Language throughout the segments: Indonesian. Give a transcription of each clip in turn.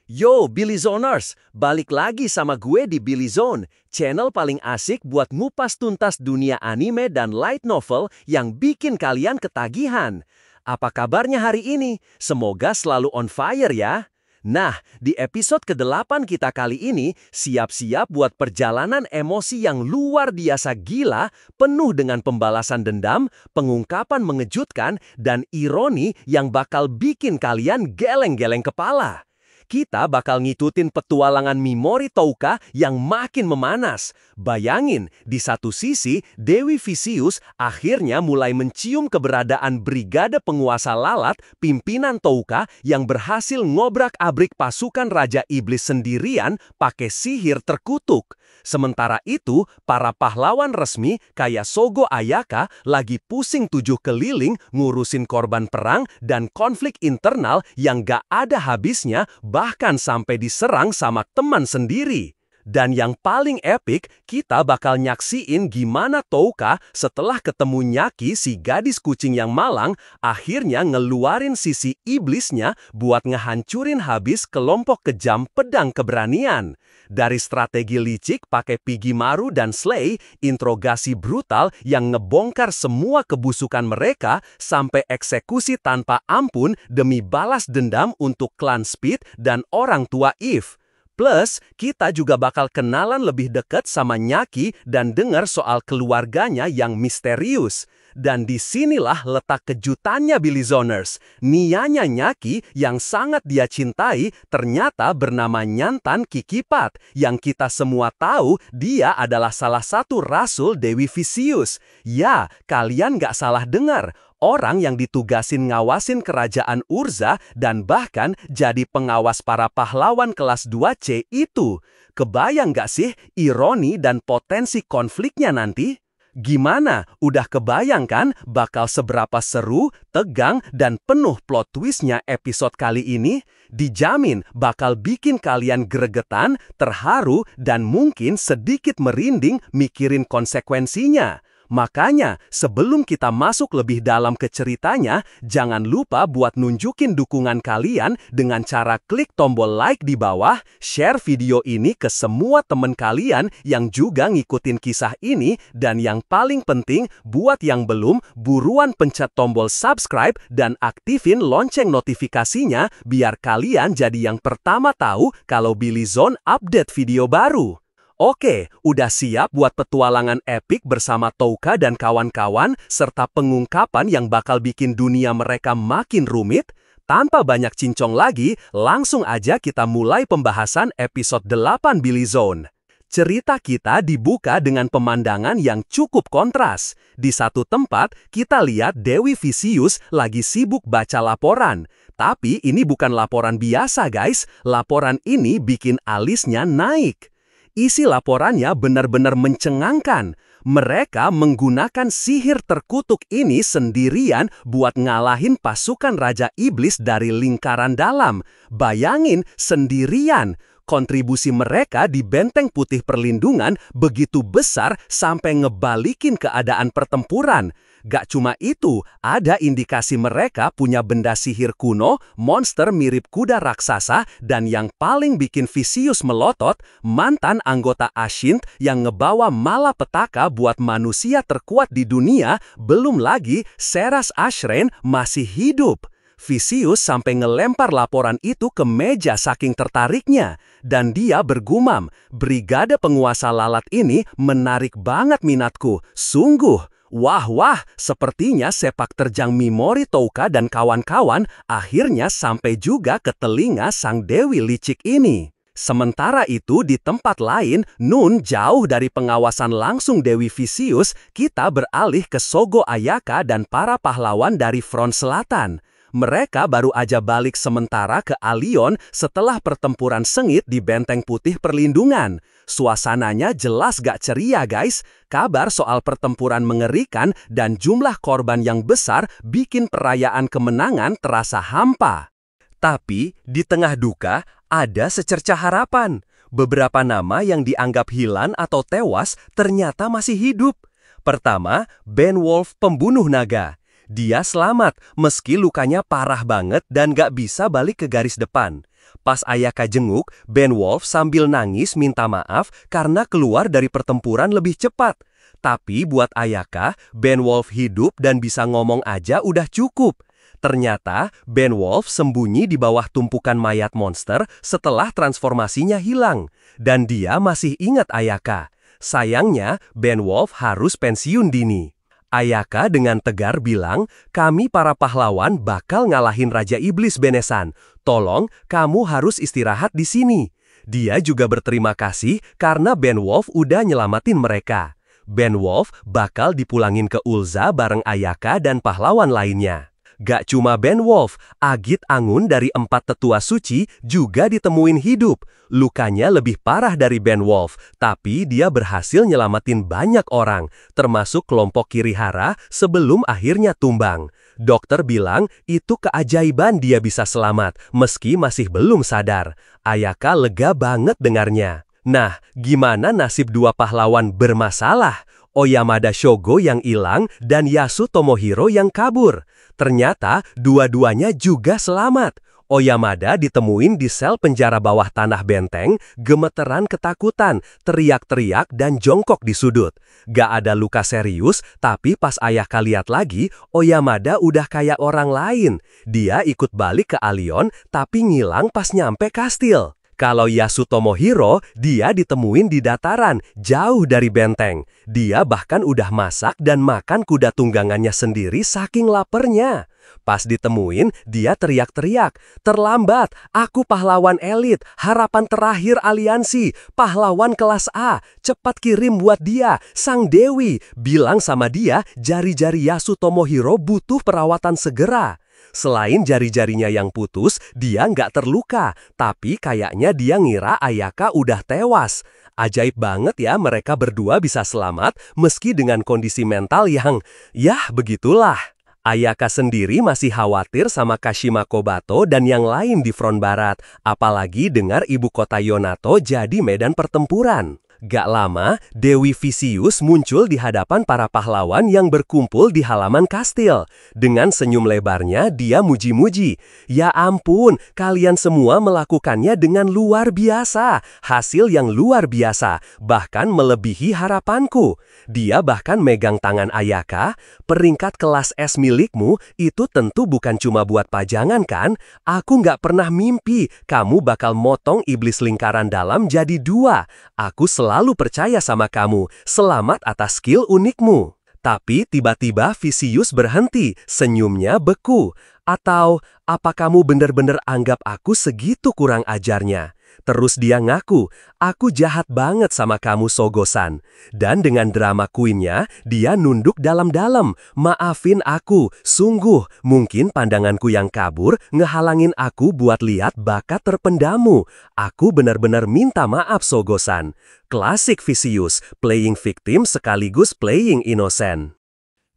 Yo, Billy Zoners! Balik lagi sama gue di Billy Zone, channel paling asik buat ngupas tuntas dunia anime dan light novel yang bikin kalian ketagihan. Apa kabarnya hari ini? Semoga selalu on fire ya! Nah, di episode ke-8 kita kali ini, siap-siap buat perjalanan emosi yang luar biasa gila, penuh dengan pembalasan dendam, pengungkapan mengejutkan, dan ironi yang bakal bikin kalian geleng-geleng kepala. Kita bakal ngikutin petualangan Mimori Touka yang makin memanas. Bayangin, di satu sisi, Dewi Vicious akhirnya mulai mencium keberadaan Brigade Penguasa Lalat pimpinan Touka yang berhasil ngobrak-abrik pasukan Raja Iblis sendirian pakai sihir terkutuk. Sementara itu, para pahlawan resmi kayak Sogo Ayaka lagi pusing 7 keliling ngurusin korban perang dan konflik internal yang gak ada habisnya, bahkan sampai diserang sama teman sendiri. Dan yang paling epik, kita bakal nyaksiin gimana Touka setelah ketemu Nyaki si gadis kucing yang malang, akhirnya ngeluarin sisi iblisnya buat ngehancurin habis kelompok kejam pedang keberanian. Dari strategi licik pakai Pigimaru dan Slay, interogasi brutal yang ngebongkar semua kebusukan mereka, sampai eksekusi tanpa ampun demi balas dendam untuk klan Speed dan orang tua Eve. Plus, kita juga bakal kenalan lebih dekat sama Nyaki dan dengar soal keluarganya yang misterius. Dan disinilah letak kejutannya Billy Zoners. Nianya Nyaki yang sangat dia cintai ternyata bernama Nyantan Kikipat, yang kita semua tahu dia adalah salah satu rasul Dewi Vicious. Ya, kalian gak salah dengar. Orang yang ditugasin ngawasin kerajaan Urza dan bahkan jadi pengawas para pahlawan kelas 2C itu. Kebayang gak sih ironi dan potensi konfliknya nanti? Gimana? Udah kebayang kan bakal seberapa seru, tegang, dan penuh plot twistnya episode kali ini? Dijamin bakal bikin kalian gregetan, terharu, dan mungkin sedikit merinding mikirin konsekuensinya. Makanya, sebelum kita masuk lebih dalam ke ceritanya, jangan lupa buat nunjukin dukungan kalian dengan cara klik tombol like di bawah, share video ini ke semua temen kalian yang juga ngikutin kisah ini, dan yang paling penting, buat yang belum, buruan pencet tombol subscribe dan aktifin lonceng notifikasinya biar kalian jadi yang pertama tahu kalau Billy Zone update video baru. Oke, udah siap buat petualangan epik bersama Touka dan kawan-kawan serta pengungkapan yang bakal bikin dunia mereka makin rumit? Tanpa banyak cincong lagi, langsung aja kita mulai pembahasan episode 8 Billy Zone. Cerita kita dibuka dengan pemandangan yang cukup kontras. Di satu tempat, kita lihat Dewi Vicious lagi sibuk baca laporan. Tapi ini bukan laporan biasa guys, laporan ini bikin alisnya naik. Isi laporannya benar-benar mencengangkan. Mereka menggunakan sihir terkutuk ini sendirian buat ngalahin pasukan Raja Iblis dari lingkaran dalam. Bayangin, sendirian. Kontribusi mereka di Benteng Putih Perlindungan begitu besar sampai ngebalikin keadaan pertempuran. Gak cuma itu, ada indikasi mereka punya benda sihir kuno, monster mirip kuda raksasa, dan yang paling bikin Vicious melotot, mantan anggota Ashint yang ngebawa malapetaka buat manusia terkuat di dunia, belum lagi Seras Ashrain masih hidup. Vicious sampai ngelempar laporan itu ke meja saking tertariknya, dan dia bergumam, Brigade Penguasa Lalat ini menarik banget minatku, sungguh. Wah, sepertinya sepak terjang Mimori Touka dan kawan-kawan akhirnya sampai juga ke telinga sang Dewi licik ini. Sementara itu di tempat lain, Nun jauh dari pengawasan langsung Dewi Vicious, kita beralih ke Sogo Ayaka dan para pahlawan dari front selatan. Mereka baru aja balik sementara ke Alion setelah pertempuran sengit di Benteng Putih Perlindungan. Suasananya jelas gak ceria guys. Kabar soal pertempuran mengerikan dan jumlah korban yang besar bikin perayaan kemenangan terasa hampa. Tapi di tengah duka ada secercah harapan. Beberapa nama yang dianggap hilang atau tewas ternyata masih hidup. Pertama, Beowulf pembunuh naga. Dia selamat meski lukanya parah banget dan gak bisa balik ke garis depan. Pas Ayaka jenguk, Beowulf sambil nangis minta maaf karena keluar dari pertempuran lebih cepat. Tapi buat Ayaka, Beowulf hidup dan bisa ngomong aja udah cukup. Ternyata, Beowulf sembunyi di bawah tumpukan mayat monster setelah transformasinya hilang. Dan dia masih ingat Ayaka. Sayangnya, Beowulf harus pensiun dini. Ayaka dengan tegar bilang, kami para pahlawan bakal ngalahin Raja Iblis Benesan. Tolong, kamu harus istirahat di sini. Dia juga berterima kasih karena Beowulf udah nyelamatin mereka. Beowulf bakal dipulangin ke Ulza bareng Ayaka dan pahlawan lainnya. Gak cuma Beowulf, Agit Angun dari 4 tetua suci juga ditemuin hidup. Lukanya lebih parah dari Beowulf, tapi dia berhasil nyelamatin banyak orang, termasuk kelompok Kirihara sebelum akhirnya tumbang. Dokter bilang itu keajaiban dia bisa selamat, meski masih belum sadar. Ayaka lega banget dengarnya. Nah, gimana nasib dua pahlawan bermasalah? Oyamada Shogo yang hilang dan Yasu Tomohiro yang kabur. Ternyata dua-duanya juga selamat. Oyamada ditemuin di sel penjara bawah tanah benteng, gemeteran ketakutan, teriak-teriak dan jongkok di sudut. Gak ada luka serius, tapi pas Ayaka lihat lagi, Oyamada udah kayak orang lain. Dia ikut balik ke Alion, tapi ngilang pas nyampe kastil. Kalau Yasu Tomohiro, dia ditemuin di dataran, jauh dari benteng. Dia bahkan udah masak dan makan kuda tunggangannya sendiri saking laparnya. Pas ditemuin, dia teriak-teriak, terlambat, aku pahlawan elit, harapan terakhir aliansi, pahlawan kelas A, cepat kirim buat dia, sang dewi. Bilang sama dia, jari-jari Yasu Tomohiro butuh perawatan segera. Selain jari-jarinya yang putus, dia nggak terluka, tapi kayaknya dia ngira Ayaka udah tewas. Ajaib banget ya mereka berdua bisa selamat, meski dengan kondisi mental yang, yah begitulah. Ayaka sendiri masih khawatir sama Kashima Kobato dan yang lain di front barat, apalagi dengar ibu kota Yonato jadi medan pertempuran. Gak lama, Dewi Vicious muncul di hadapan para pahlawan yang berkumpul di halaman kastil. Dengan senyum lebarnya, dia muji-muji. Ya ampun, kalian semua melakukannya dengan luar biasa. Hasil yang luar biasa, bahkan melebihi harapanku. Dia bahkan megang tangan Ayaka. Peringkat kelas S milikmu itu tentu bukan cuma buat pajangan kan? Aku gak pernah mimpi kamu bakal motong iblis lingkaran dalam jadi 2. Aku selalu percaya sama kamu, selamat atas skill unikmu. Tapi tiba-tiba Vicious berhenti, senyumnya beku. Atau, apa kamu benar-benar anggap aku segitu kurang ajarnya? Terus dia ngaku, aku jahat banget sama kamu Sogo-san. Dan dengan drama queen-nya, dia nunduk dalam-dalam. Maafin aku, sungguh, mungkin pandanganku yang kabur ngehalangin aku buat lihat bakat terpendammu. Aku benar-benar minta maaf Sogo-san. Klasik Vicious, playing victim sekaligus playing innocent.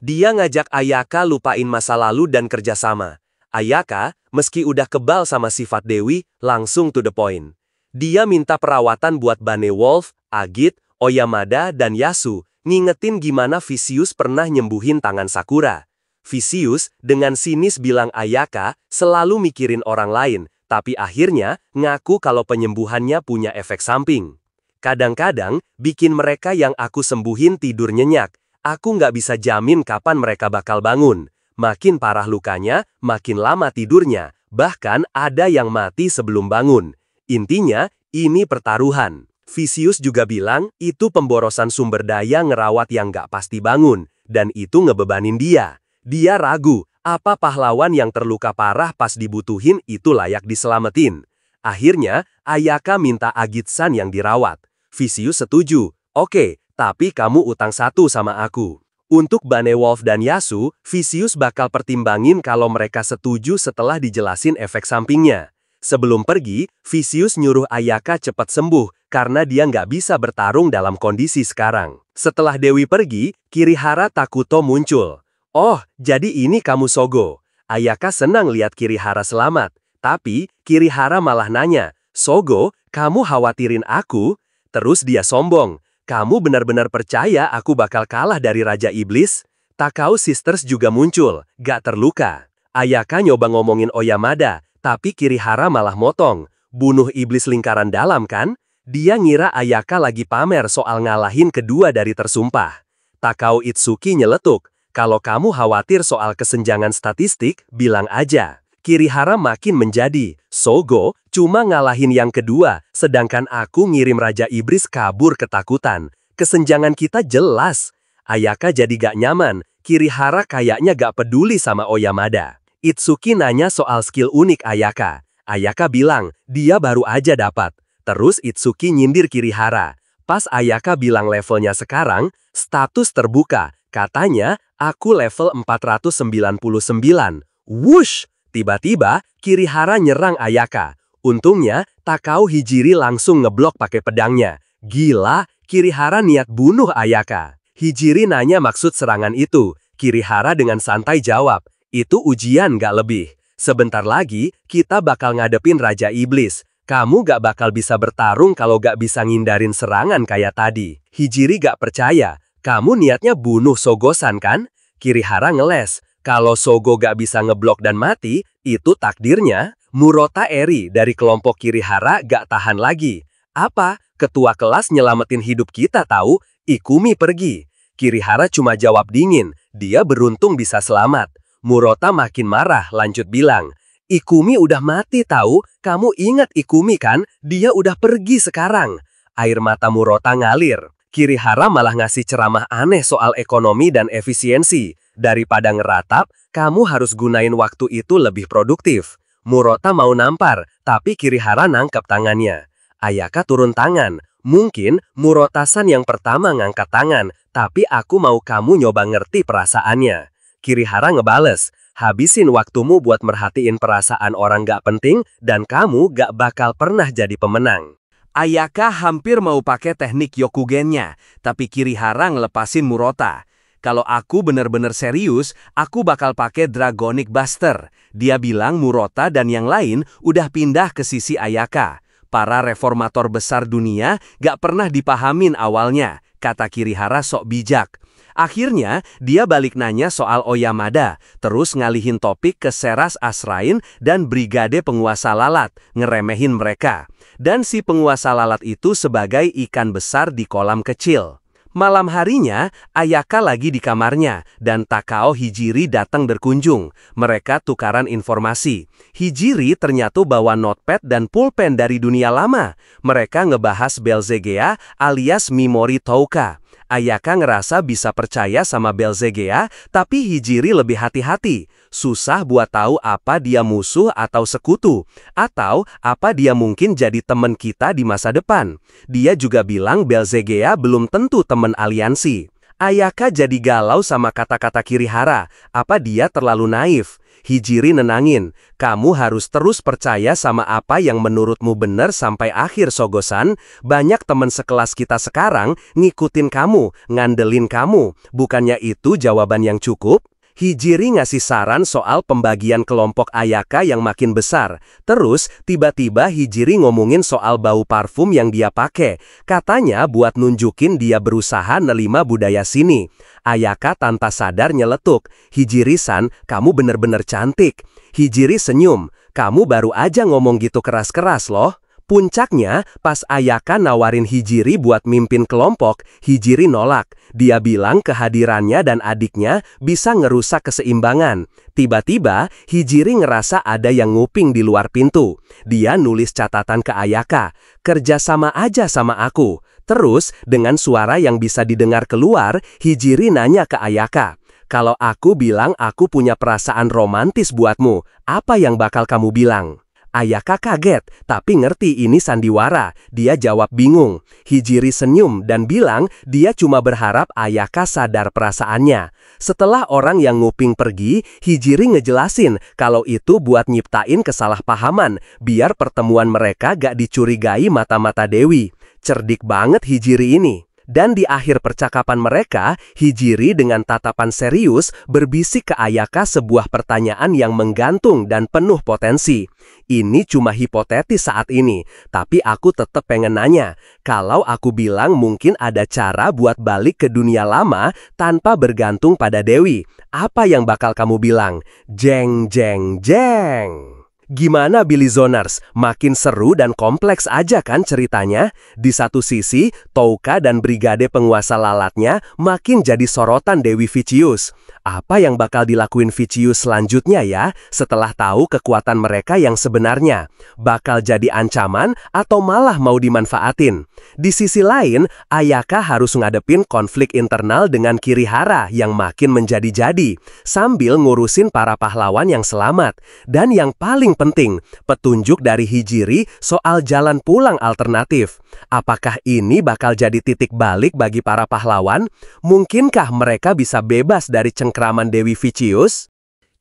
Dia ngajak Ayaka lupain masa lalu dan kerjasama. Ayaka, meski udah kebal sama sifat Dewi, langsung to the point. Dia minta perawatan buat Beowulf, Agit, Oyamada, dan Yasu, ngingetin gimana Vicious pernah nyembuhin tangan Sakura. Vicious dengan sinis bilang Ayaka selalu mikirin orang lain, tapi akhirnya ngaku kalau penyembuhannya punya efek samping. Kadang-kadang, bikin mereka yang aku sembuhin tidur nyenyak. Aku nggak bisa jamin kapan mereka bakal bangun. Makin parah lukanya, makin lama tidurnya. Bahkan ada yang mati sebelum bangun. Intinya, ini pertaruhan. Vicious juga bilang, itu pemborosan sumber daya ngerawat yang nggak pasti bangun. Dan itu ngebebanin dia. Dia ragu, apa pahlawan yang terluka parah pas dibutuhin itu layak diselamatin. Akhirnya, Ayaka minta Agit-san yang dirawat. Vicious setuju. Oke, tapi kamu utang 1 sama aku. Untuk Beowulf dan Yasu, Vicious bakal pertimbangin kalau mereka setuju setelah dijelasin efek sampingnya. Sebelum pergi, Vicious nyuruh Ayaka cepat sembuh karena dia nggak bisa bertarung dalam kondisi sekarang. Setelah Dewi pergi, Kirihara Takuto muncul. Oh, jadi ini kamu Sogo. Ayaka senang lihat Kirihara selamat. Tapi, Kirihara malah nanya, Sogo, kamu khawatirin aku? Terus dia sombong. Kamu benar-benar percaya aku bakal kalah dari Raja Iblis? Takao Sisters juga muncul, gak terluka. Ayaka nyoba ngomongin Oyamada, tapi Kirihara malah motong. bunuh iblis lingkaran dalam kan? Dia ngira Ayaka lagi pamer soal ngalahin kedua dari tersumpah. Takao Itsuki nyeletuk, kalau kamu khawatir soal kesenjangan statistik, bilang aja. Kirihara makin menjadi, Sogo cuma ngalahin yang kedua, sedangkan aku ngirim Raja Iblis kabur ketakutan. Kesenjangan kita jelas. Ayaka jadi gak nyaman, Kirihara kayaknya gak peduli sama Oyamada. Itsuki nanya soal skill unik Ayaka. Ayaka bilang, dia baru aja dapat. Terus Itsuki nyindir Kirihara. Pas Ayaka bilang levelnya sekarang, status terbuka. Katanya, aku level 499. Wush! Tiba-tiba, Kirihara nyerang Ayaka. Untungnya, Takao Hijiri langsung ngeblok pakai pedangnya. Gila, Kirihara niat bunuh Ayaka. Hijiri nanya maksud serangan itu. Kirihara dengan santai jawab, itu ujian gak lebih. Sebentar lagi, kita bakal ngadepin Raja Iblis. Kamu gak bakal bisa bertarung kalau gak bisa ngindarin serangan kayak tadi. Hijiri gak percaya. Kamu niatnya bunuh Sogo-san kan? Kirihara ngeles. Kalau Sogo gak bisa ngeblok dan mati, itu takdirnya. Murota Eri dari kelompok Kirihara gak tahan lagi. Apa? Ketua kelas nyelamatin hidup kita tahu? Ikumi pergi. Kirihara cuma jawab dingin. Dia beruntung bisa selamat. Murota makin marah lanjut bilang. Ikumi udah mati tahu? Kamu ingat Ikumi kan? Dia udah pergi sekarang. Air mata Murota ngalir. Kirihara malah ngasih ceramah aneh soal ekonomi dan efisiensi. Daripada ngeratap, kamu harus gunain waktu itu lebih produktif. Murota mau nampar, tapi Kirihara nangkep tangannya. Ayaka turun tangan. Mungkin Murota-san yang pertama ngangkat tangan, tapi aku mau kamu nyoba ngerti perasaannya. Kirihara ngebales, habisin waktumu buat merhatiin perasaan orang gak penting, dan kamu gak bakal pernah jadi pemenang. Ayaka hampir mau pakai teknik Yokugennya, tapi Kirihara ngelepasin Murota. Kalau aku bener-bener serius, aku bakal pakai Dragonic Buster. Dia bilang Murota dan yang lain udah pindah ke sisi Ayaka. Para reformator besar dunia gak pernah dipahamin awalnya, kata Kirihara sok bijak. Akhirnya, dia balik nanya soal Oyamada, terus ngalihin topik ke Seras Asrain dan Brigade Penguasa Lalat, ngeremehin mereka. Dan si penguasa lalat itu sebagai ikan besar di kolam kecil. Malam harinya, Ayaka lagi di kamarnya, dan Takao Hijiri datang berkunjung. Mereka tukaran informasi. Hijiri ternyata bawa notepad dan pulpen dari dunia lama. Mereka ngebahas Belzegea alias Mimori Touka. Ayaka ngerasa bisa percaya sama Belzegea, tapi Hijiri lebih hati-hati. Susah buat tahu apa dia musuh atau sekutu, atau apa dia mungkin jadi teman kita di masa depan. Dia juga bilang Belzegea belum tentu teman aliansi. Ayaka jadi galau sama kata-kata Kirihara, apa dia terlalu naif. Hijiri nenangin, kamu harus terus percaya sama apa yang menurutmu benar sampai akhir Sogo-san. Banyak teman sekelas kita sekarang ngikutin kamu, ngandelin kamu. Bukannya itu jawaban yang cukup? Hijiri ngasih saran soal pembagian kelompok Ayaka yang makin besar. Terus, tiba-tiba Hijiri ngomongin soal bau parfum yang dia pakai. Katanya buat nunjukin dia berusaha nerima budaya sini. Ayaka tanpa sadar nyeletuk, Hijiri-san, kamu bener-bener cantik. Hijiri senyum, kamu baru aja ngomong gitu keras-keras loh. Puncaknya, pas Ayaka nawarin Hijiri buat mimpin kelompok, Hijiri nolak. Dia bilang kehadirannya dan adiknya bisa ngerusak keseimbangan. Tiba-tiba, Hijiri ngerasa ada yang nguping di luar pintu. Dia nulis catatan ke Ayaka, kerja sama aja sama aku. Terus, dengan suara yang bisa didengar keluar, Hijiri nanya ke Ayaka, kalau aku bilang aku punya perasaan romantis buatmu, apa yang bakal kamu bilang? Ayaka kaget, tapi ngerti ini sandiwara. Dia jawab bingung. Hijiri senyum dan bilang dia cuma berharap Ayaka sadar perasaannya. Setelah orang yang nguping pergi, Hijiri ngejelasin kalau itu buat nyiptain kesalahpahaman, biar pertemuan mereka gak dicurigai mata-mata Dewi. Cerdik banget Hijiri ini. Dan di akhir percakapan mereka, Hijiri dengan tatapan serius berbisik ke Ayaka sebuah pertanyaan yang menggantung dan penuh potensi. Ini cuma hipotetis saat ini, tapi aku tetap pengen nanya. Kalau aku bilang mungkin ada cara buat balik ke dunia lama tanpa bergantung pada Dewi, apa yang bakal kamu bilang? Jeng jeng jeng. Gimana Bilizoners? Makin seru dan kompleks aja kan ceritanya? Di satu sisi, Touka dan brigade penguasa lalatnya makin jadi sorotan Dewi Vicious. Apa yang bakal dilakuin Vicious selanjutnya ya, setelah tahu kekuatan mereka yang sebenarnya? Bakal jadi ancaman atau malah mau dimanfaatin? Di sisi lain, Ayaka harus ngadepin konflik internal dengan Kirihara yang makin menjadi-jadi, sambil ngurusin para pahlawan yang selamat. Dan yang paling penting, petunjuk dari Hijiri soal jalan pulang alternatif. Apakah ini bakal jadi titik balik bagi para pahlawan? Mungkinkah mereka bisa bebas dari cengkraman Dewi Vicious?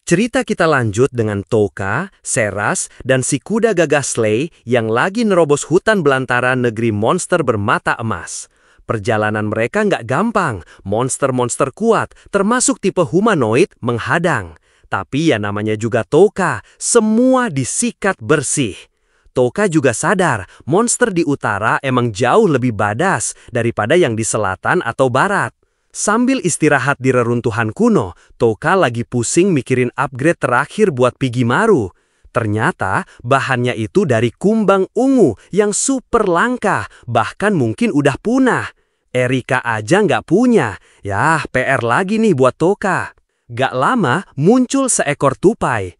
Cerita kita lanjut dengan Touka, Seras, dan si kuda gagah Slay yang lagi nerobos hutan belantara negeri monster bermata emas. Perjalanan mereka nggak gampang, monster-monster kuat, termasuk tipe humanoid, menghadang. Tapi ya namanya juga Touka, semua disikat bersih. Touka juga sadar, monster di utara emang jauh lebih badas daripada yang di selatan atau barat. Sambil istirahat di reruntuhan kuno, Touka lagi pusing mikirin upgrade terakhir buat Pigimaru. Ternyata bahannya itu dari kumbang ungu yang super langka, bahkan mungkin udah punah. Erika aja nggak punya. Yah, PR lagi nih buat Touka. Gak lama muncul seekor tupai.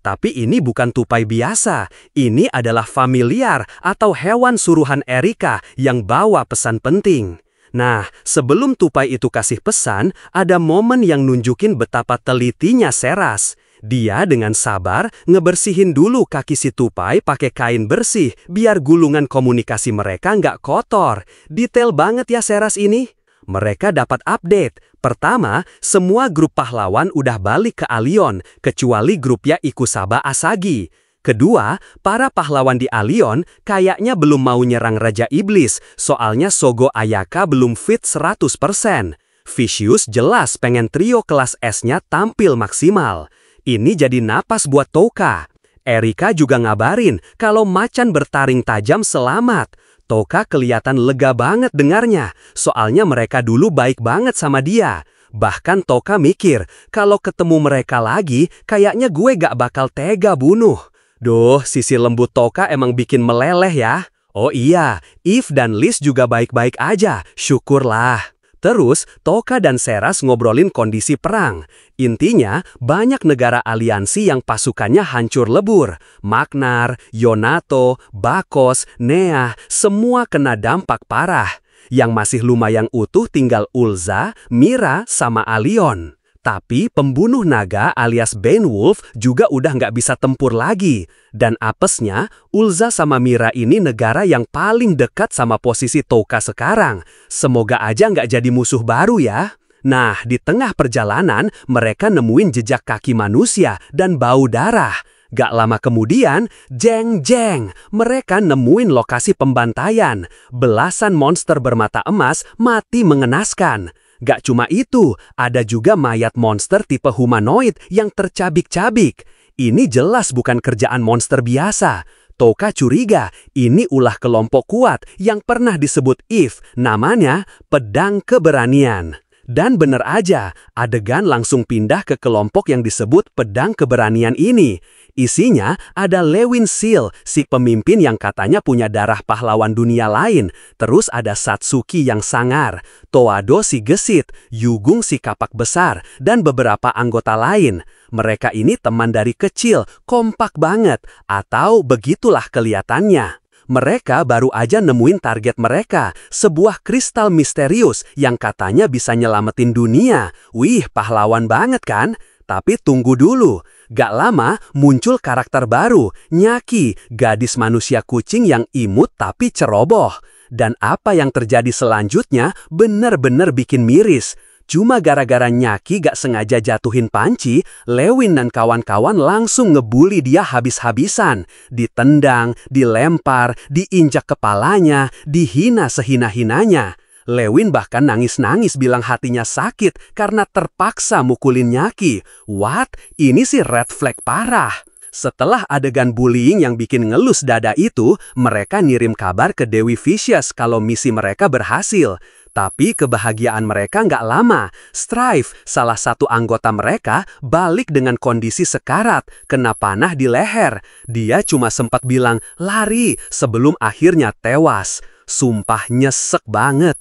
Tapi ini bukan tupai biasa. Ini adalah familiar atau hewan suruhan Erika yang bawa pesan penting. Nah, sebelum tupai itu kasih pesan, ada momen yang nunjukin betapa telitinya Seras. Dia dengan sabar ngebersihin dulu kaki si tupai pakai kain bersih, biar gulungan komunikasi mereka nggak kotor. Detail banget ya Seras ini. Mereka dapat update. Pertama, semua grup pahlawan udah balik ke Alion, kecuali grupnya Ikusaba Asagi. Kedua, para pahlawan di Alion kayaknya belum mau nyerang Raja Iblis, soalnya Sogo Ayaka belum fit 100%. Vicious jelas pengen trio kelas S-nya tampil maksimal. Ini jadi napas buat Touka. Erika juga ngabarin kalau macan bertaring tajam selamat. Touka kelihatan lega banget dengarnya, soalnya mereka dulu baik banget sama dia. Bahkan Touka mikir, kalau ketemu mereka lagi, kayaknya gue gak bakal tega bunuh. Duh, sisi lembut Touka emang bikin meleleh ya. Oh iya, Eve dan Liz juga baik-baik aja, syukurlah. Terus, Touka dan Seras ngobrolin kondisi perang. Intinya, banyak negara aliansi yang pasukannya hancur lebur. Magnar, Yonato, Bakos, Nea, semua kena dampak parah. Yang masih lumayan utuh tinggal Ulza, Mira, sama Alion. Tapi pembunuh naga alias Beowulf juga udah nggak bisa tempur lagi. Dan apesnya, Ulza sama Mira ini negara yang paling dekat sama posisi Touka sekarang. Semoga aja nggak jadi musuh baru ya. Nah, di tengah perjalanan, mereka nemuin jejak kaki manusia dan bau darah. Gak lama kemudian, jeng-jeng, mereka nemuin lokasi pembantaian. Belasan monster bermata emas mati mengenaskan. Gak cuma itu, ada juga mayat monster tipe humanoid yang tercabik-cabik. Ini jelas bukan kerjaan monster biasa. Touka curiga ini ulah kelompok kuat yang pernah disebut Eve, namanya Pedang Keberanian. Dan bener aja, adegan langsung pindah ke kelompok yang disebut Pedang Keberanian ini. Isinya ada Lewin Seal, si pemimpin yang katanya punya darah pahlawan dunia lain. Terus ada Satsuki yang sangar, Toado si gesit, Yugung si kapak besar, dan beberapa anggota lain. Mereka ini teman dari kecil, kompak banget, atau begitulah kelihatannya. Mereka baru aja nemuin target mereka, sebuah kristal misterius yang katanya bisa nyelamatin dunia. Wih, pahlawan banget kan? Tapi tunggu dulu, gak lama muncul karakter baru, Nyaki, gadis manusia kucing yang imut tapi ceroboh. Dan apa yang terjadi selanjutnya bener-bener bikin miris. Cuma gara-gara Nyaki gak sengaja jatuhin panci, Lewin dan kawan-kawan langsung ngebully dia habis-habisan. Ditendang, dilempar, diinjak kepalanya, dihina sehina-hinanya. Lewin bahkan nangis-nangis bilang hatinya sakit karena terpaksa mukulin Nyaki. What? Ini sih red flag parah. Setelah adegan bullying yang bikin ngelus dada itu, mereka ngirim kabar ke Dewi Vicious kalau misi mereka berhasil. Tapi kebahagiaan mereka nggak lama. Strife, salah satu anggota mereka, balik dengan kondisi sekarat, kena panah di leher. Dia cuma sempat bilang, lari, sebelum akhirnya tewas. Sumpah nyesek banget.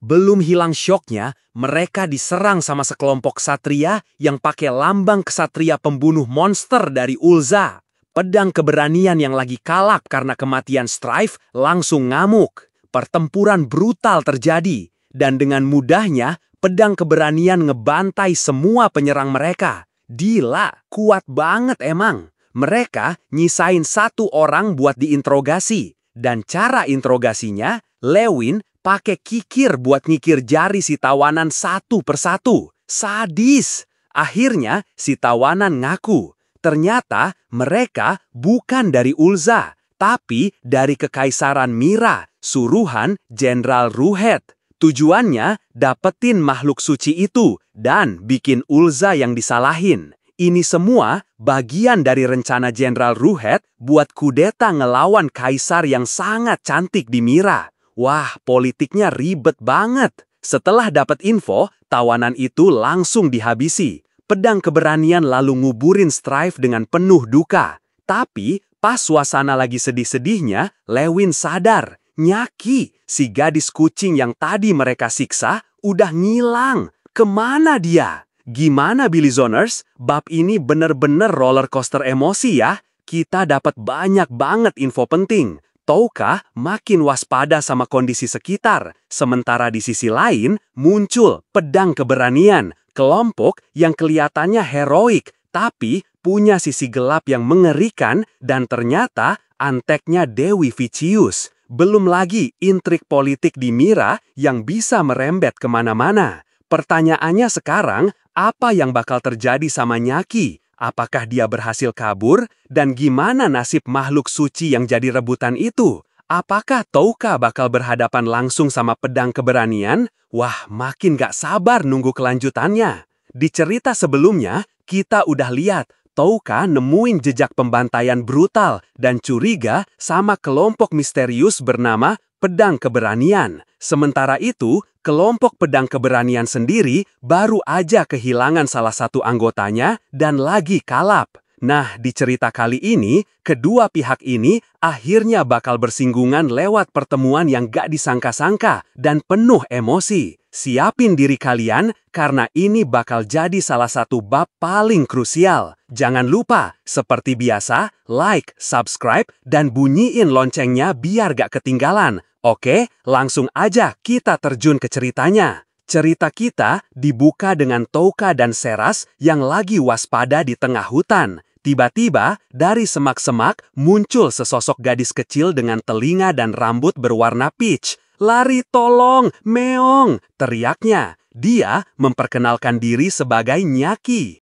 Belum hilang syoknya, mereka diserang sama sekelompok ksatria yang pakai lambang ksatria pembunuh monster dari Ulza. Pedang keberanian yang lagi kalap karena kematian Strife langsung ngamuk. Pertempuran brutal terjadi, dan dengan mudahnya pedang keberanian ngebantai semua penyerang mereka. Gila, kuat banget emang. Mereka nyisain 1 orang buat diinterogasi, dan cara interogasinya, Lewin pakai kikir buat ngikir jari si tawanan satu persatu. Sadis. Akhirnya si tawanan ngaku. Ternyata mereka bukan dari Ulza, tapi dari Kekaisaran Mira, suruhan Jenderal Ruhet. Tujuannya dapetin makhluk suci itu dan bikin Ulza yang disalahin. Ini semua bagian dari rencana Jenderal Ruhet buat kudeta ngelawan kaisar yang sangat cantik di Mira. Wah, politiknya ribet banget. Setelah dapat info, tawanan itu langsung dihabisi. Pedang keberanian lalu nguburin Strife dengan penuh duka. Tapi pas suasana lagi sedih-sedihnya, Lewin sadar. Nyaki, si gadis kucing yang tadi mereka siksa, udah ngilang. Kemana dia? Gimana Billy Zoners? Bab ini bener-bener roller coaster emosi ya. Kita dapat banyak banget info penting. Touka makin waspada sama kondisi sekitar. Sementara di sisi lain, muncul pedang keberanian. Kelompok yang kelihatannya heroik, tapi punya sisi gelap yang mengerikan dan ternyata anteknya Dewi Vicious. Belum lagi intrik politik di Mira yang bisa merembet kemana-mana. Pertanyaannya sekarang, apa yang bakal terjadi sama Nyaki? Apakah dia berhasil kabur? Dan gimana nasib makhluk suci yang jadi rebutan itu? Apakah Touka bakal berhadapan langsung sama pedang keberanian? Wah, makin gak sabar nunggu kelanjutannya. Di cerita sebelumnya, kita udah lihat Touka nemuin jejak pembantaian brutal dan curiga sama kelompok misterius bernama Pedang Keberanian. Sementara itu, kelompok Pedang Keberanian sendiri baru aja kehilangan salah satu anggotanya dan lagi kalap. Nah, di cerita kali ini, kedua pihak ini akhirnya bakal bersinggungan lewat pertemuan yang gak disangka-sangka dan penuh emosi. Siapin diri kalian, karena ini bakal jadi salah satu bab paling krusial. Jangan lupa, seperti biasa, like, subscribe, dan bunyiin loncengnya biar gak ketinggalan. Oke, langsung aja kita terjun ke ceritanya. Cerita kita dibuka dengan Touka dan Seras yang lagi waspada di tengah hutan. Tiba-tiba, dari semak-semak muncul sesosok gadis kecil dengan telinga dan rambut berwarna peach. Lari tolong, meong, teriaknya. Dia memperkenalkan diri sebagai Nyaki.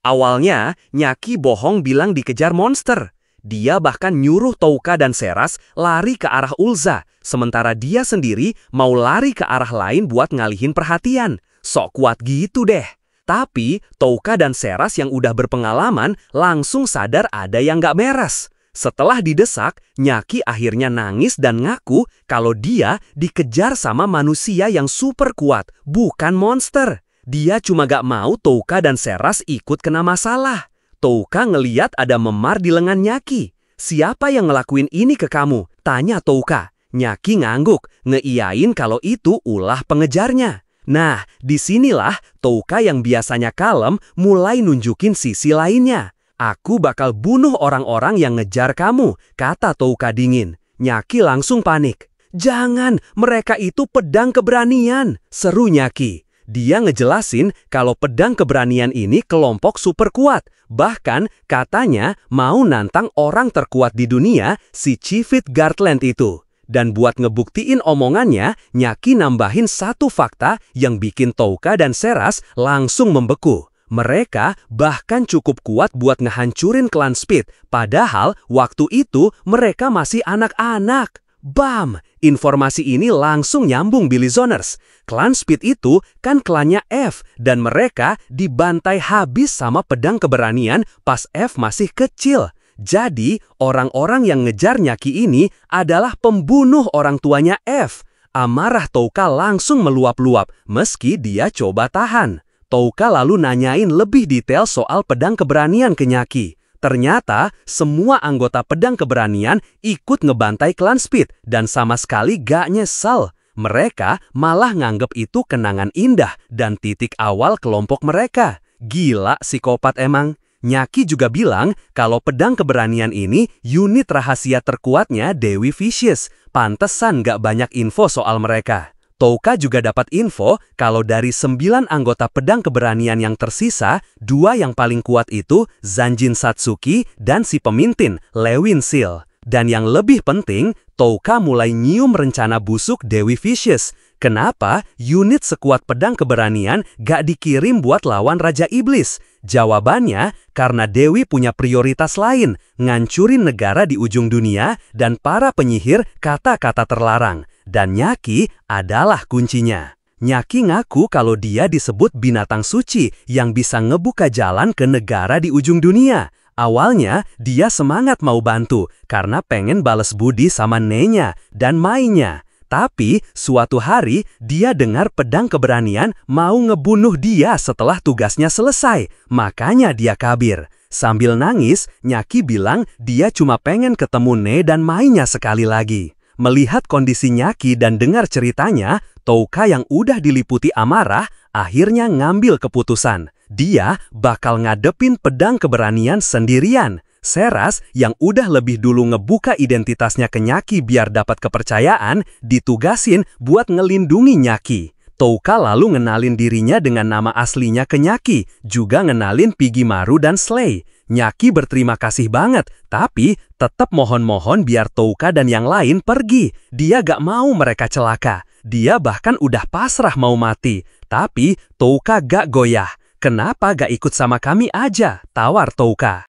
Awalnya, Nyaki bohong bilang dikejar monster. Dia bahkan nyuruh Touka dan Seras lari ke arah Ulza, sementara dia sendiri mau lari ke arah lain buat ngalihin perhatian. Sok kuat gitu deh. Tapi, Touka dan Seras yang udah berpengalaman langsung sadar ada yang gak beres. Setelah didesak, Nyaki akhirnya nangis dan ngaku kalau dia dikejar sama manusia yang super kuat, bukan monster. Dia cuma gak mau Touka dan Seras ikut kena masalah. Touka ngeliat ada memar di lengan Nyaki. Siapa yang ngelakuin ini ke kamu? Tanya Touka. Nyaki ngangguk, ngeiyain kalau itu ulah pengejarnya. Nah, disinilah Touka yang biasanya kalem mulai nunjukin sisi lainnya. Aku bakal bunuh orang-orang yang ngejar kamu, kata Touka dingin. Nyaki langsung panik. Jangan, mereka itu pedang keberanian, seru Nyaki. Dia ngejelasin kalau pedang keberanian ini kelompok super kuat. Bahkan katanya mau nantang orang terkuat di dunia, si Chifit Gartland itu. Dan buat ngebuktiin omongannya, Nyaki nambahin satu fakta yang bikin Touka dan Seras langsung membeku. Mereka bahkan cukup kuat buat ngehancurin klan Speed, padahal waktu itu mereka masih anak-anak. Bam! Informasi ini langsung nyambung Billy Zoners. Klan Speed itu kan klannya F, dan mereka dibantai habis sama pedang keberanian pas F masih kecil. Jadi, orang-orang yang ngejar Nyaki ini adalah pembunuh orang tuanya F. Amarah Touka langsung meluap-luap meski dia coba tahan. Touka lalu nanyain lebih detail soal pedang keberanian ke Nyaki. Ternyata semua anggota pedang keberanian ikut ngebantai klan Speed dan sama sekali gak nyesal. Mereka malah nganggep itu kenangan indah dan titik awal kelompok mereka. Gila psikopat emang. Nyaki juga bilang kalau pedang keberanian ini unit rahasia terkuatnya Dewi Vicious. Pantesan gak banyak info soal mereka. Touka juga dapat info kalau dari 9 anggota pedang keberanian yang tersisa, 2 yang paling kuat itu Zanjin Satsuki dan si pemimpin Lewin Seal. Dan yang lebih penting, Touka mulai nyium rencana busuk Dewi Vicious. Kenapa unit sekuat pedang keberanian gak dikirim buat lawan Raja Iblis? Jawabannya, karena Dewi punya prioritas lain, ngancurin negara di ujung dunia dan para penyihir kata-kata terlarang. Dan Nyaki adalah kuncinya. Nyaki ngaku kalau dia disebut binatang suci yang bisa ngebuka jalan ke negara di ujung dunia. Awalnya, dia semangat mau bantu karena pengen bales budi sama Nenya dan Mainnya. Tapi, suatu hari, dia dengar pedang keberanian mau ngebunuh dia setelah tugasnya selesai. Makanya dia kabir. Sambil nangis, Nyaki bilang dia cuma pengen ketemu Ne dan Mainnya sekali lagi. Melihat kondisi Nyaki dan dengar ceritanya, Touka yang udah diliputi amarah akhirnya ngambil keputusan. Dia bakal ngadepin pedang keberanian sendirian. Seras yang udah lebih dulu ngebuka identitasnya ke Nyaki biar dapat kepercayaan, ditugasin buat ngelindungi Nyaki. Touka lalu ngenalin dirinya dengan nama aslinya ke Nyaki, juga ngenalin Pigimaru dan Slay. Nyaki berterima kasih banget, tapi tetap mohon-mohon biar Touka dan yang lain pergi. Dia gak mau mereka celaka. Dia bahkan udah pasrah mau mati. Tapi Touka gak goyah. Kenapa gak ikut sama kami aja? Tawar Touka.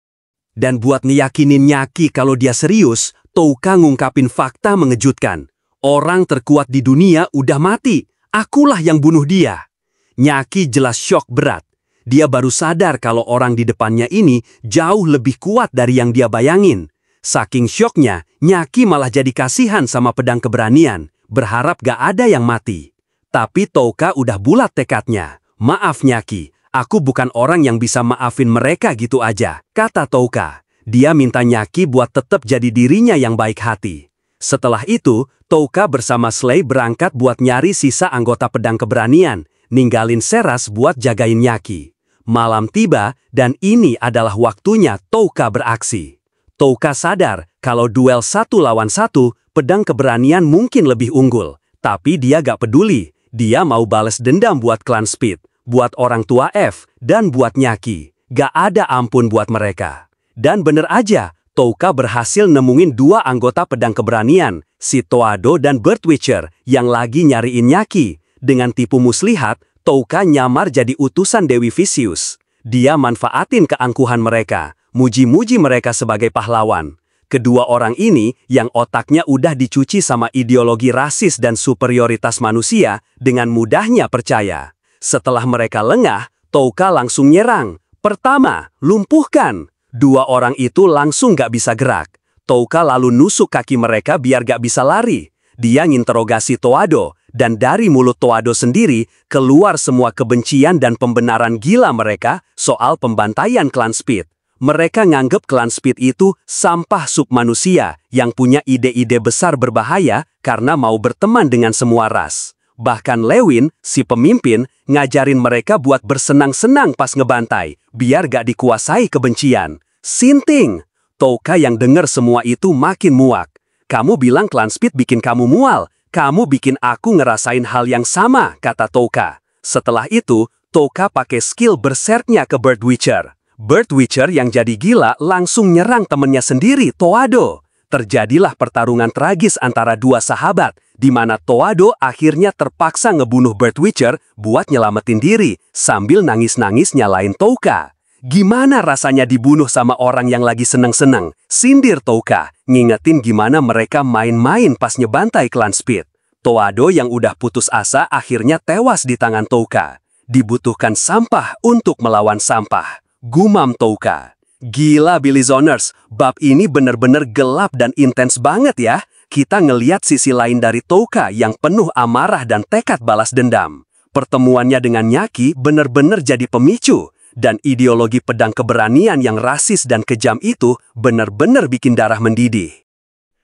Dan buat ngeyakinin Nyaki kalau dia serius, Touka ngungkapin fakta mengejutkan. Orang terkuat di dunia udah mati. Akulah yang bunuh dia. Nyaki jelas syok berat. Dia baru sadar kalau orang di depannya ini jauh lebih kuat dari yang dia bayangin. Saking syoknya, Nyaki malah jadi kasihan sama pedang keberanian, berharap gak ada yang mati. Tapi Touka udah bulat tekadnya. Maaf Nyaki, aku bukan orang yang bisa maafin mereka gitu aja, kata Touka. Dia minta Nyaki buat tetap jadi dirinya yang baik hati. Setelah itu, Touka bersama Slay berangkat buat nyari sisa anggota pedang keberanian, ninggalin Seras buat jagain Nyaki. Malam tiba, dan ini adalah waktunya Touka beraksi. Touka sadar kalau duel 1 lawan 1, pedang keberanian mungkin lebih unggul. Tapi dia gak peduli. Dia mau bales dendam buat klan Speed, buat orang tua F, dan buat Nyaki. Gak ada ampun buat mereka. Dan bener aja, Touka berhasil nemuin 2 anggota pedang keberanian, si Toado dan Birdwitcher, yang lagi nyariin Nyaki. Dengan tipu muslihat, Touka nyamar jadi utusan Dewi Vicious. Dia manfaatin keangkuhan mereka, muji-muji mereka sebagai pahlawan. Kedua orang ini yang otaknya udah dicuci sama ideologi rasis dan superioritas manusia dengan mudahnya percaya. Setelah mereka lengah, Touka langsung nyerang. Pertama, lumpuhkan. 2 orang itu langsung gak bisa gerak. Touka lalu nusuk kaki mereka biar gak bisa lari. Dia nginterogasi Toado, dan dari mulut Toado sendiri keluar semua kebencian dan pembenaran gila mereka soal pembantaian klan Speed. Mereka nganggep klan Speed itu sampah submanusia yang punya ide-ide besar berbahaya karena mau berteman dengan semua ras. Bahkan Lewin, si pemimpin, ngajarin mereka buat bersenang-senang pas ngebantai, biar gak dikuasai kebencian. Sinting! Touka yang denger semua itu makin muak. Kamu bilang klan Speed bikin kamu mual. Kamu bikin aku ngerasain hal yang sama, kata Touka. Setelah itu, Touka pakai skill berserknya ke Birdwitcher. Birdwitcher yang jadi gila langsung nyerang temennya sendiri, Toado. Terjadilah pertarungan tragis antara 2 sahabat, di mana Toado akhirnya terpaksa ngebunuh Birdwitcher buat nyelamatin diri, sambil nangis-nangis nyalain Touka. Gimana rasanya dibunuh sama orang yang lagi seneng-seneng? Sindir Touka, ngingetin gimana mereka main-main pas nyebantai klan Speed. Toado yang udah putus asa akhirnya tewas di tangan Touka. Dibutuhkan sampah untuk melawan sampah. Gumam Touka. Gila Billy Zoners, bab ini bener-bener gelap dan intens banget ya. kita ngeliat sisi lain dari Touka yang penuh amarah dan tekad balas dendam. Pertemuannya dengan Nyaki benar-benar jadi pemicu, dan ideologi pedang keberanian yang rasis dan kejam itu benar-benar bikin darah mendidih.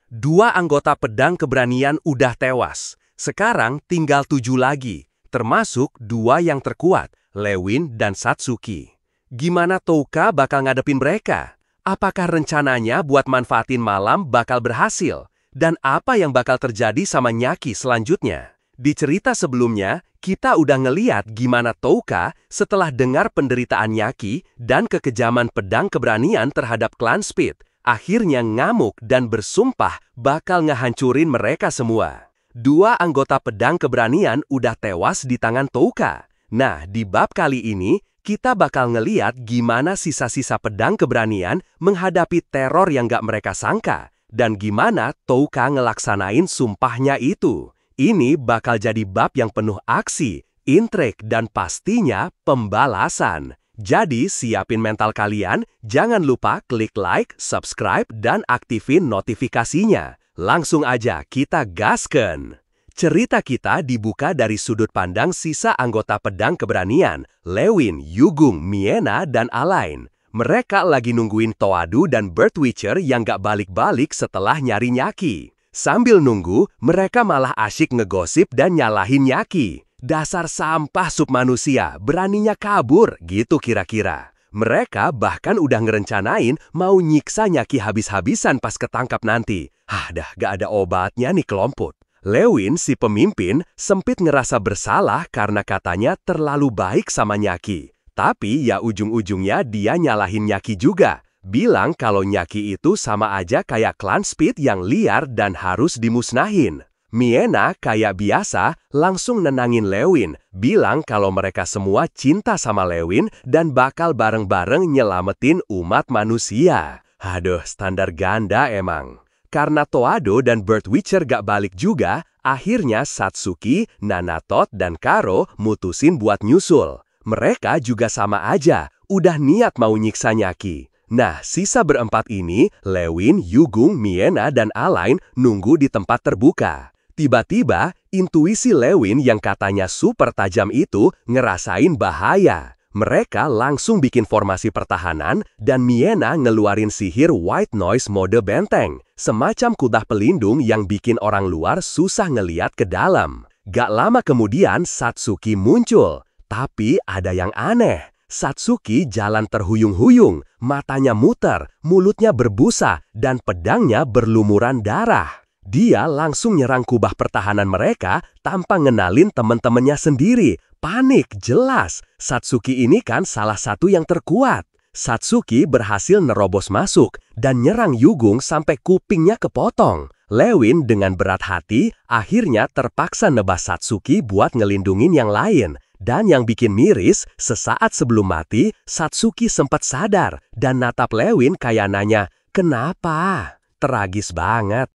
2 anggota pedang keberanian udah tewas. Sekarang tinggal 7 lagi, termasuk 2 yang terkuat, Lewin dan Satsuki. Gimana Touka bakal ngadepin mereka? Apakah rencananya buat manfaatin malam bakal berhasil? Dan apa yang bakal terjadi sama Nyaki selanjutnya? Di cerita sebelumnya, kita udah ngeliat gimana Touka setelah dengar penderitaan Nyaki dan kekejaman pedang keberanian terhadap klan Speed, akhirnya ngamuk dan bersumpah bakal ngehancurin mereka semua. 2 anggota pedang keberanian udah tewas di tangan Touka. Nah, di bab kali ini, kita bakal ngeliat gimana sisa-sisa pedang keberanian menghadapi teror yang gak mereka sangka. Dan gimana Touka ngelaksanain sumpahnya itu. Ini bakal jadi bab yang penuh aksi, intrik, dan pastinya pembalasan. Jadi siapin mental kalian, jangan lupa klik like, subscribe, dan aktifin notifikasinya. Langsung aja kita gasken. Cerita kita dibuka dari sudut pandang sisa anggota pedang keberanian, Lewin, Yugung, Miena, dan Alain. Mereka lagi nungguin Toadu dan Bird Witcher yang gak balik-balik setelah nyari Nyaki. Sambil nunggu, mereka malah asyik ngegosip dan nyalahin Nyaki. Dasar sampah submanusia, beraninya kabur, gitu kira-kira. Mereka bahkan udah ngerencanain mau nyiksa Nyaki habis-habisan pas ketangkap nanti. Dah gak ada obatnya nih kelompok. Lewin, si pemimpin, sempit ngerasa bersalah karena katanya terlalu baik sama Nyaki. Tapi ya ujung-ujungnya dia nyalahin Nyaki juga. Bilang kalau Nyaki itu sama aja kayak klan Speed yang liar dan harus dimusnahin. Miena kayak biasa langsung nenangin Lewin. Bilang kalau mereka semua cinta sama Lewin dan bakal bareng-bareng nyelamatin umat manusia. Aduh, standar ganda emang. Karena Toado dan Bird Witcher gak balik juga, akhirnya Satsuki, Nanatot, dan Karo mutusin buat nyusul. Mereka juga sama aja, udah niat mau nyiksa Nyaki. Nah, sisa berempat ini, Lewin, Yugung, Miena, dan Alain nunggu di tempat terbuka. Tiba-tiba, intuisi Lewin yang katanya super tajam itu ngerasain bahaya. Mereka langsung bikin formasi pertahanan dan Miena ngeluarin sihir white noise mode benteng, semacam kuda pelindung yang bikin orang luar susah ngeliat ke dalam. Gak lama kemudian Satsuki muncul. Tapi ada yang aneh. Satsuki jalan terhuyung-huyung, matanya muter, mulutnya berbusa, dan pedangnya berlumuran darah. Dia langsung nyerang kubah pertahanan mereka tanpa ngenalin teman-temannya sendiri. Panik jelas. Satsuki ini kan salah satu yang terkuat. Satsuki berhasil nerobos masuk dan nyerang Yugung sampai kupingnya kepotong. Lewin dengan berat hati akhirnya terpaksa nebas Satsuki buat ngelindungin yang lain. Dan yang bikin miris, sesaat sebelum mati, Satsuki sempat sadar dan natap Lewin kayak nanya, "Kenapa?" Tragis banget.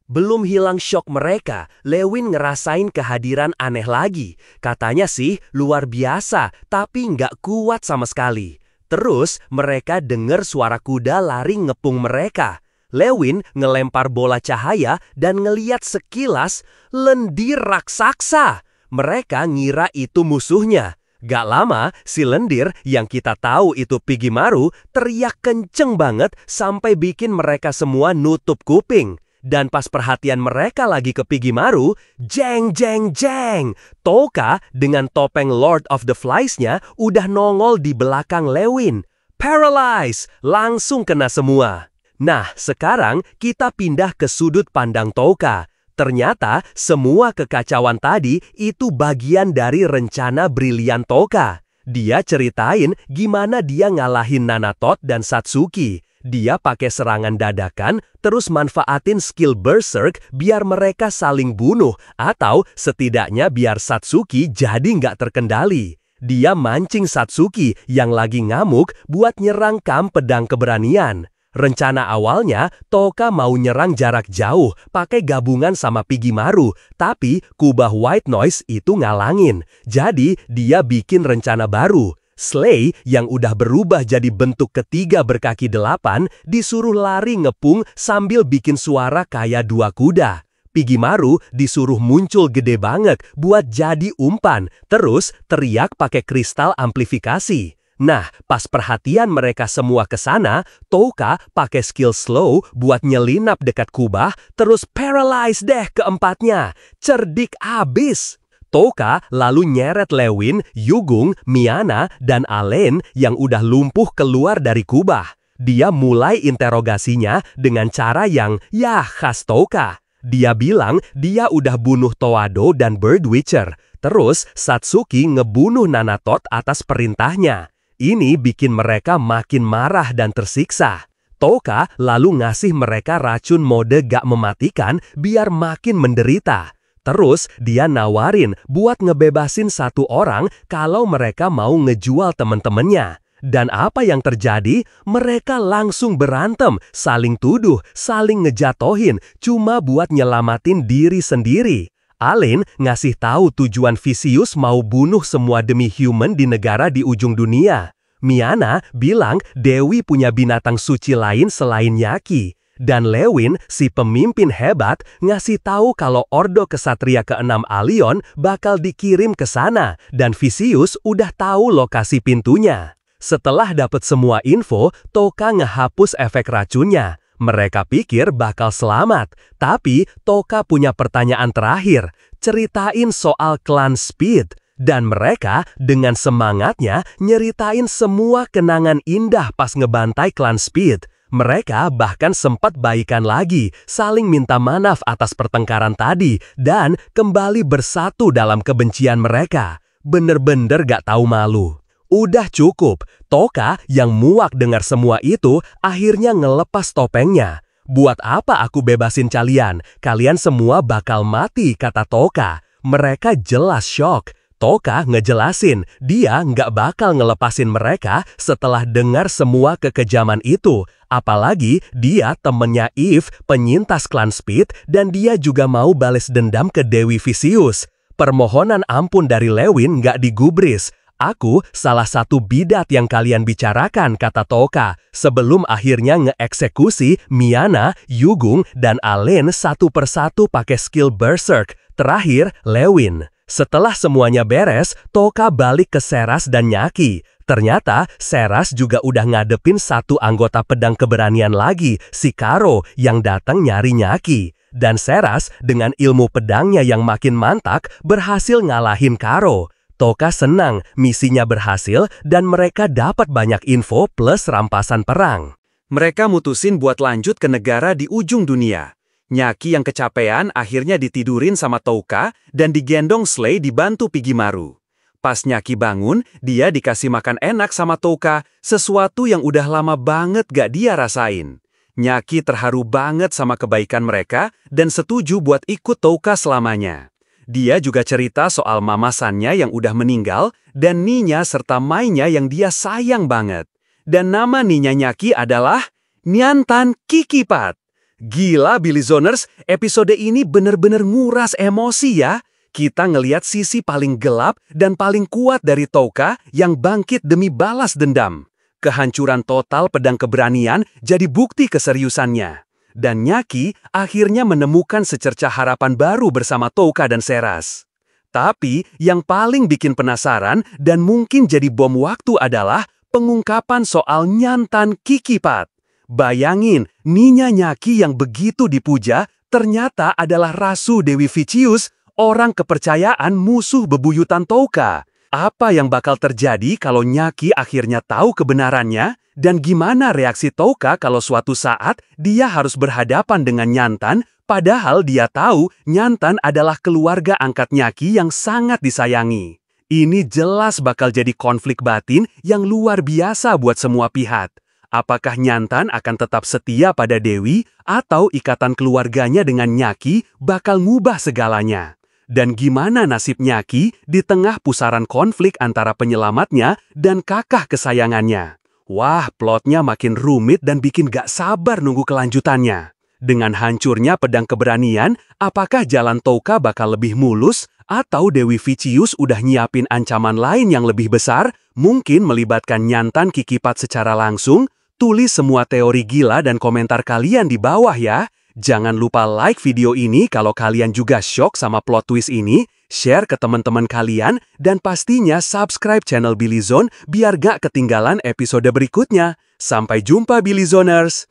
Belum hilang shock mereka, Lewin ngerasain kehadiran aneh lagi. Katanya sih luar biasa, tapi nggak kuat sama sekali. Terus mereka dengar suara kuda lari ngepung mereka. Lewin ngelempar bola cahaya dan ngeliat sekilas lendir raksasa. Mereka ngira itu musuhnya. Gak lama, si lendir yang kita tahu itu Pigimaru teriak kenceng banget sampai bikin mereka semua nutup kuping. Dan pas perhatian mereka lagi ke Pigimaru, jeng jeng jeng, Touka dengan topeng Lord of the Flies-nya udah nongol di belakang Lewin. Paralyze, langsung kena semua. Nah, sekarang kita pindah ke sudut pandang Touka. Ternyata semua kekacauan tadi itu bagian dari rencana brilian Touka. Dia ceritain gimana dia ngalahin Nanatot dan Satsuki. Dia pakai serangan dadakan, terus manfaatin skill Berserk biar mereka saling bunuh, atau setidaknya biar Satsuki jadi nggak terkendali. Dia mancing Satsuki yang lagi ngamuk buat nyerang kam pedang keberanian. Rencana awalnya, Touka mau nyerang jarak jauh pakai gabungan sama Pigimaru, tapi kubah White Noise itu ngalangin. Jadi, dia bikin rencana baru. Slay yang udah berubah jadi bentuk ketiga berkaki 8 disuruh lari ngepung sambil bikin suara kayak dua kuda. Pigimaru disuruh muncul gede banget buat jadi umpan, terus teriak pakai kristal amplifikasi. Nah, pas perhatian mereka semua ke sana, Touka pakai skill slow buat nyelinap dekat kubah, terus paralyze deh keempatnya. Cerdik abis! Touka lalu nyeret Lewin, Yugung, Miana, dan Alen yang udah lumpuh keluar dari kubah. Dia mulai interogasinya dengan cara yang, ya khas Touka. Dia bilang dia udah bunuh Toado dan Bird Witcher. Terus Satsuki ngebunuh Nanatot atas perintahnya. Ini bikin mereka makin marah dan tersiksa. Touka lalu ngasih mereka racun mode gak mematikan biar makin menderita. Terus dia nawarin buat ngebebasin satu orang kalau mereka mau ngejual temen-temennya. Dan apa yang terjadi? Mereka langsung berantem, saling tuduh, saling ngejatohin, cuma buat nyelamatin diri sendiri. Alen ngasih tahu tujuan Vicious mau bunuh semua demi human di negara di ujung dunia. Miana bilang Dewi punya binatang suci lain selain Nyaki. Dan Lewin, si pemimpin hebat, ngasih tahu kalau Ordo Kesatria ke-6 Alion bakal dikirim ke sana, dan Vicious udah tahu lokasi pintunya. Setelah dapat semua info, Touka ngehapus efek racunnya. Mereka pikir bakal selamat, tapi Touka punya pertanyaan terakhir. Ceritain soal klan Speed. Dan mereka dengan semangatnya nyeritain semua kenangan indah pas ngebantai klan Speed. Mereka bahkan sempat baikan lagi, saling minta maaf atas pertengkaran tadi, dan kembali bersatu dalam kebencian mereka. Bener-bener gak tahu malu. Udah cukup, Touka yang muak dengar semua itu akhirnya ngelepas topengnya. Buat apa aku bebasin kalian? Kalian semua bakal mati, kata Touka. Mereka jelas shock. Touka ngejelasin, dia nggak bakal ngelepasin mereka setelah dengar semua kekejaman itu. Apalagi dia temennya Eve, penyintas klan Speed, dan dia juga mau balas dendam ke Dewi Vicious. Permohonan ampun dari Lewin nggak digubris. Aku salah satu bidat yang kalian bicarakan, kata Touka, sebelum akhirnya ngeeksekusi Miana, Yugung, dan Alen satu persatu pakai skill Berserk. Terakhir, Lewin. Setelah semuanya beres, Touka balik ke Seras dan Nyaki. Ternyata, Seras juga udah ngadepin satu anggota pedang keberanian lagi, si Karo, yang datang nyari Nyaki. Dan Seras, dengan ilmu pedangnya yang makin mantak, berhasil ngalahin Karo. Touka senang misinya berhasil dan mereka dapat banyak info plus rampasan perang. Mereka mutusin buat lanjut ke negara di ujung dunia. Nyaki yang kecapean akhirnya ditidurin sama Touka dan digendong Slay dibantu Pigimaru. Pas Nyaki bangun, dia dikasih makan enak sama Touka, sesuatu yang udah lama banget gak dia rasain. Nyaki terharu banget sama kebaikan mereka dan setuju buat ikut Touka selamanya. Dia juga cerita soal mamasannya yang udah meninggal dan Ninya serta Mainnya yang dia sayang banget. Dan nama Ninya Nyaki adalah Nyantan Kikipat. Gila Billyzoners, episode ini bener-bener nguras emosi ya. Kita ngeliat sisi paling gelap dan paling kuat dari Touka yang bangkit demi balas dendam. Kehancuran total pedang keberanian jadi bukti keseriusannya. Dan Nyaki akhirnya menemukan secercah harapan baru bersama Touka dan Seras. Tapi yang paling bikin penasaran dan mungkin jadi bom waktu adalah pengungkapan soal Nyantan Kikipat. Bayangin, Ninya Nyaki yang begitu dipuja ternyata adalah Rasu Dewi Vicious, orang kepercayaan musuh bebuyutan Touka. Apa yang bakal terjadi kalau Nyaki akhirnya tahu kebenarannya? Dan gimana reaksi Touka kalau suatu saat dia harus berhadapan dengan Nyantan, padahal dia tahu Nyantan adalah keluarga angkat Nyaki yang sangat disayangi. Ini jelas bakal jadi konflik batin yang luar biasa buat semua pihak. Apakah Nyantan akan tetap setia pada Dewi, atau ikatan keluarganya dengan Nyaki bakal ngubah segalanya? Dan gimana nasib Nyaki di tengah pusaran konflik antara penyelamatnya dan kakak kesayangannya? Wah, plotnya makin rumit dan bikin gak sabar nunggu kelanjutannya. Dengan hancurnya pedang keberanian, apakah jalan Touka bakal lebih mulus Atau Dewi Vicious udah nyiapin ancaman lain yang lebih besar, mungkin melibatkan Nyantan Kikipat secara langsung? Tulis semua teori gila dan komentar kalian di bawah ya. Jangan lupa like video ini kalau kalian juga shock sama plot twist ini, share ke teman-teman kalian, dan pastinya subscribe channel Billy Zone biar gak ketinggalan episode berikutnya. Sampai jumpa Billy Zoners!